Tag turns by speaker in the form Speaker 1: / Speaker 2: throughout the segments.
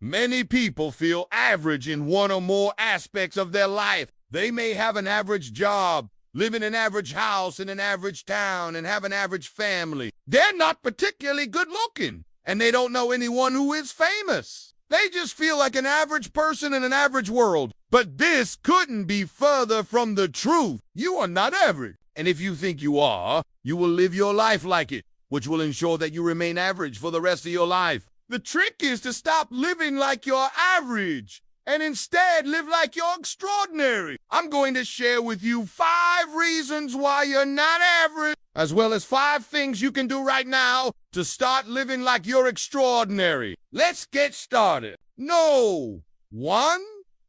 Speaker 1: Many people feel average in one or more aspects of their life. They may have an average job, live in an average house in an average town, and have an average family. They're not particularly good looking, and they don't know anyone who is famous. They just feel like an average person in an average world. But this couldn't be further from the truth. You are not average. And if you think you are, you will live your life like it, which will ensure that you remain average for the rest of your life. The trick is to stop living like you're average and instead live like you're extraordinary. I'm going to share with you 5 reasons why you're not average, as well as 5 things you can do right now to start living like you're extraordinary. Let's get started. No. 1,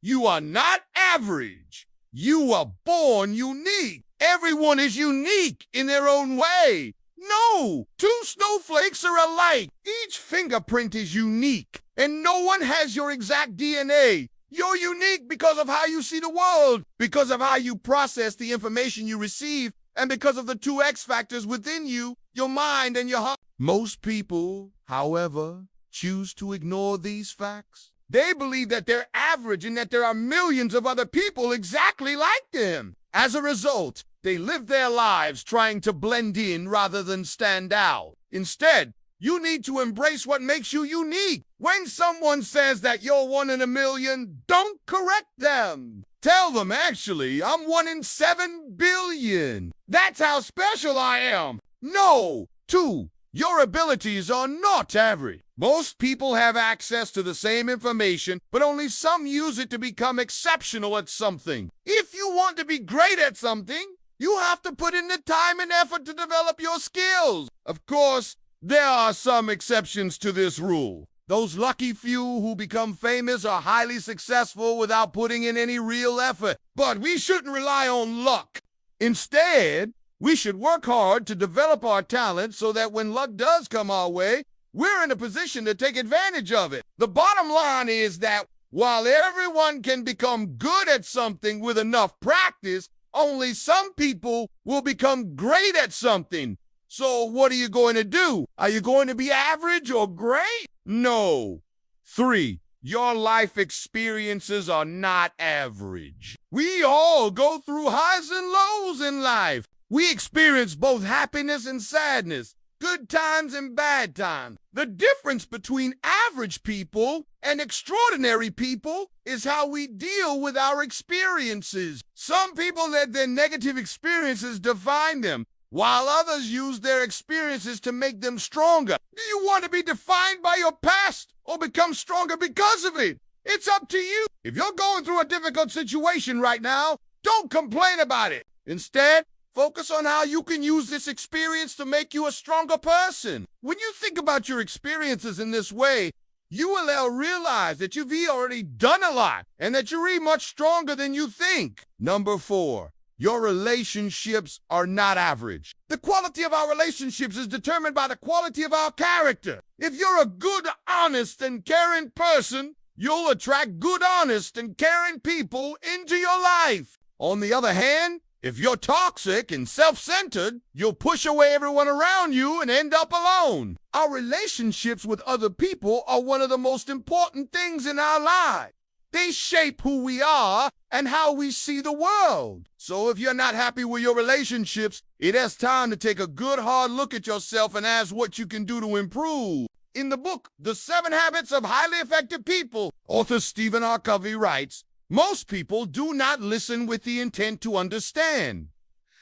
Speaker 1: you are not average. You are born unique. Everyone is unique in their own way. No, 2 snowflakes are alike. Each fingerprint is unique, and no one has your exact DNA. You're unique because of how you see the world, because of how you process the information you receive, and because of the 2 X factors within you, your mind and your heart. Most people, however, choose to ignore these facts. They believe that they're average and that there are millions of other people exactly like them. As a result, they live their lives trying to blend in rather than stand out. Instead, you need to embrace what makes you unique. When someone says that you're 1 in a million, don't correct them. Tell them, actually, I'm 1 in 7 billion. That's how special I am. No. 2, your abilities are not average. Most people have access to the same information, but only some use it to become exceptional at something. If you want to be great at something, you have to put in the time and effort to develop your skills. Of course, there are some exceptions to this rule. Those lucky few who become famous are highly successful without putting in any real effort. But we shouldn't rely on luck. Instead, we should work hard to develop our talent so that when luck does come our way, we're in a position to take advantage of it. The bottom line is that while everyone can become good at something with enough practice, only some people will become great at something. So what are you going to do? Are you going to be average or great? No. 3, your life experiences are not average. We all go through highs and lows in life. We experience both happiness and sadness, good times and bad times. The difference between average people and extraordinary people is how we deal with our experiences. Some people let their negative experiences define them, while others use their experiences to make them stronger. Do you want to be defined by your past or become stronger because of it? It's up to you. If you're going through a difficult situation right now, don't complain about it. Instead, focus on how you can use this experience to make you a stronger person. When you think about your experiences in this way, you will realize that you've already done a lot and that you're much stronger than you think. Number 4, your relationships are not average. The quality of our relationships is determined by the quality of our character. If you're a good, honest, and caring person, you'll attract good, honest, and caring people into your life. On the other hand, if you're toxic and self-centered, you'll push away everyone around you and end up alone. Our relationships with other people are one of the most important things in our lives. They shape who we are and how we see the world. So if you're not happy with your relationships, it is time to take a good hard look at yourself and ask what you can do to improve. In the book, The 7 Habits of Highly Effective People, author Stephen R. Covey writes, most people do not listen with the intent to understand.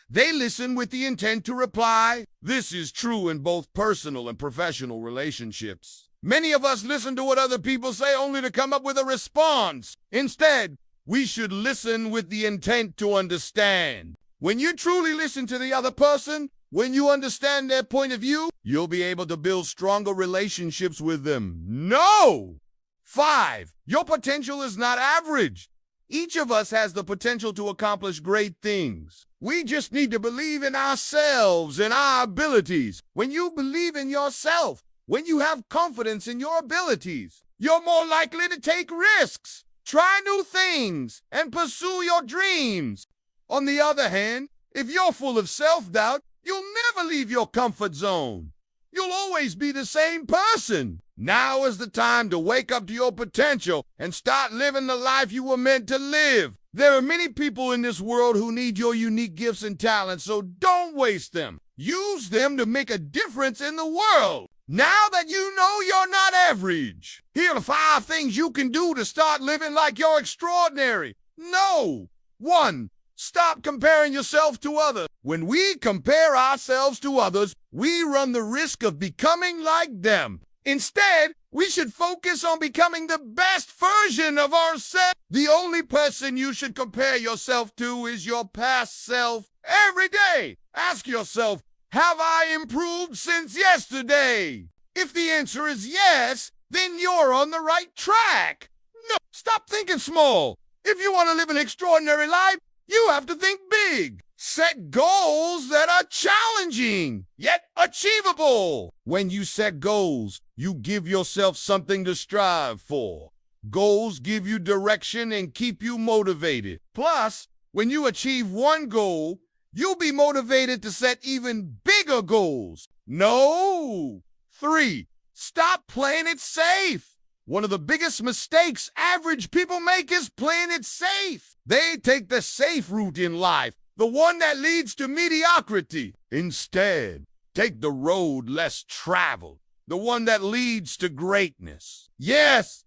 Speaker 1: They listen with the intent to reply. This is true in both personal and professional relationships. Many of us listen to what other people say only to come up with a response. Instead, we should listen with the intent to understand. When you truly listen to the other person, when you understand their point of view, you'll be able to build stronger relationships with them. No! 5, your potential is not average. Each of us has the potential to accomplish great things. We just need to believe in ourselves and our abilities. When you believe in yourself, when you have confidence in your abilities, you're more likely to take risks, try new things, and pursue your dreams. On the other hand, if you're full of self-doubt, you'll never leave your comfort zone. you'll always be the same person. Now is the time to wake up to your potential and start living the life you were meant to live. There are many people in this world who need your unique gifts and talents, so don't waste them. Use them to make a difference in the world. Now that you know you're not average, here are 5 things you can do to start living like you're extraordinary. No. 1. Stop comparing yourself to others. When we compare ourselves to others, we run the risk of becoming like them. Instead, we should focus on becoming the best version of ourselves. The only person you should compare yourself to is your past self. Every day, ask yourself, have I improved since yesterday? If the answer is yes, then you're on the right track. No, stop thinking small. If you want to live an extraordinary life, you have to think big. Set goals that are challenging, yet achievable. When you set goals, you give yourself something to strive for. Goals give you direction and keep you motivated. Plus, when you achieve one goal, you'll be motivated to set even bigger goals. No. 3. Stop playing it safe. One of the biggest mistakes average people make is playing it safe. They take the safe route in life, the one that leads to mediocrity. Instead, take the road less traveled, the one that leads to greatness. Yes,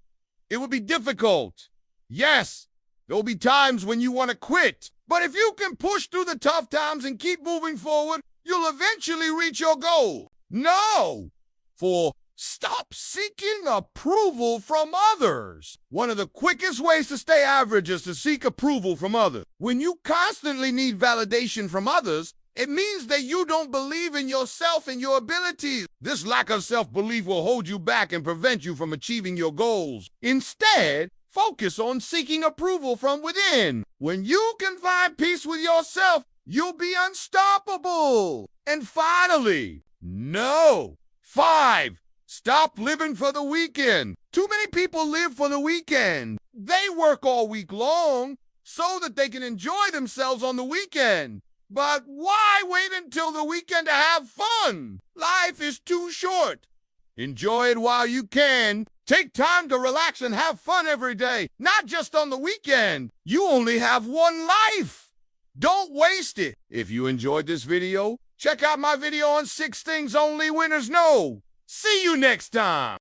Speaker 1: it will be difficult. Yes, there will be times when you want to quit. But if you can push through the tough times and keep moving forward, you'll eventually reach your goal. No. 4. Stop seeking approval from others. One of the quickest ways to stay average is to seek approval from others. When you constantly need validation from others, it means that you don't believe in yourself and your abilities. This lack of self-belief will hold you back and prevent you from achieving your goals. Instead, focus on seeking approval from within. When you can find peace with yourself, you'll be unstoppable. And finally, no. 5. Stop living for the weekend. Too many people live for the weekend. They work all week long so that they can enjoy themselves on the weekend. But why wait until the weekend to have fun? Life is too short. Enjoy it while you can. Take time to relax and have fun every day, not just on the weekend. You only have one life. Don't waste it. If you enjoyed this video, check out my video on 6 things only winners know. See you next time.